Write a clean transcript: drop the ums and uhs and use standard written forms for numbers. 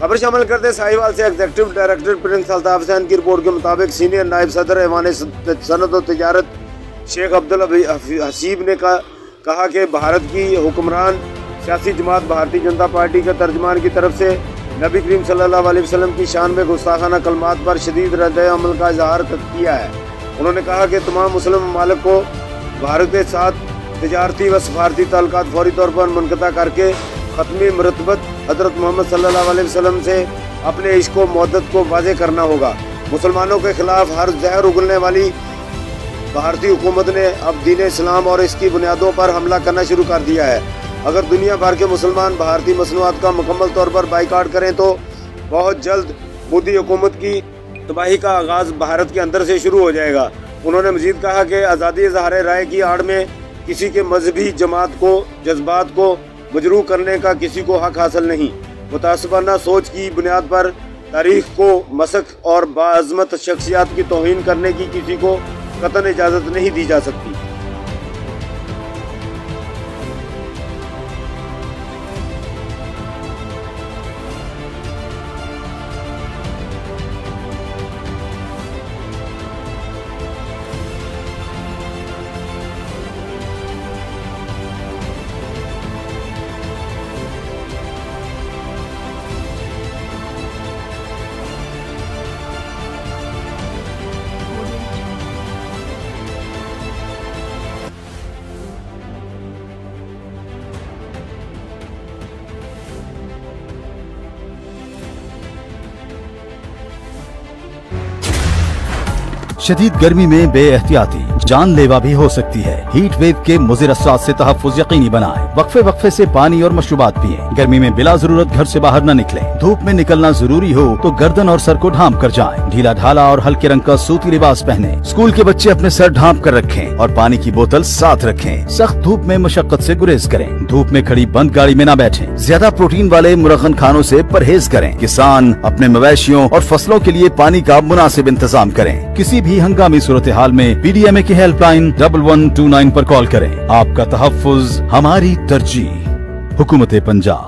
खबर शामिल करते साहिवाल से executive director Prince Altaf Hussain की रिपोर्ट के मुताबिक सीनियर नायब सदर ऐवान सनअत व तिजारत शेख अब्दुल हसीब ने कहा कि भारत की हुक्मरान सियासी जमात भारतीय जनता पार्टी के तर्जमान की तरफ से नबी करीम सल्लल्लाहु अलैहि वसल्लम की शान में गुस्ताखाना कलमात पर शदीद रद्द-ए-अमल का इजहार किया है। उन्होंने कहा कि तमाम मुस्लिम ममालिक को भारत के साथ तिजारती व सफारती ताल्लुकात फौरी तौर पर मुनक़ता करके ख़त्मी मरतबत हज़रत मोहम्मद सल्लल्लाहु अलैहि वसल्लम से अपने इश्क़ व मोहब्बत को वाज़े करना होगा। मुसलमानों के खिलाफ हर जहर उगलने वाली भारतीय हुकूमत ने अब दीन इस्लाम और इसकी बुनियादों पर हमला करना शुरू कर दिया है। अगर दुनिया भर के मुसलमान भारतीय मसनूआत का मुकम्मल तौर पर बाइकाट करें तो बहुत जल्द मोदी हुकूमत की तबाही का आगाज़ भारत के अंदर से शुरू हो जाएगा। उन्होंने मजीद कहा कि आज़ादी इज़हार राय की आड़ में किसी के मजहबी जमात को जज्बात को मजरूह करने का किसी को हक हासिल नहीं। मुतासबाना सोच की बुनियाद पर तारीख को मसक और बाअज़मत शख्सियात की तौहीन करने की किसी को कतन इजाज़त नहीं दी जा सकती। शदीद गर्मी में बेएहतियाती जानलेवा भी हो सकती है। हीट वेव के मुज़िर असरात से तहफ़्फ़ुज़ यकीनी बनाएं। वक्फे वक्फे से पानी और मशरूबात पिएं। गर्मी में बिला जरूरत घर से बाहर न निकलें। धूप में निकलना जरूरी हो तो गर्दन और सर को ढांप कर जाएं। ढीला ढाला और हल्के रंग का सूती लिबास पहनें। स्कूल के बच्चे अपने सर ढांप कर रखें और पानी की बोतल साथ रखें। सख्त धूप में मशक्कत से गुरेज करें। धूप में खड़ी बंद गाड़ी में न बैठें। ज्यादा प्रोटीन वाले मुरगन खानों से परहेज करें। किसान अपने मवेशियों और फसलों के लिए पानी का मुनासिब इंतजाम करें। किसी भी हंगामी सूरत हाल में PDMA की हेल्पलाइन 1129 पर कॉल करें। आपका तहफ़्फ़ुज़ हमारी तरजीह। हुकूमत पंजाब।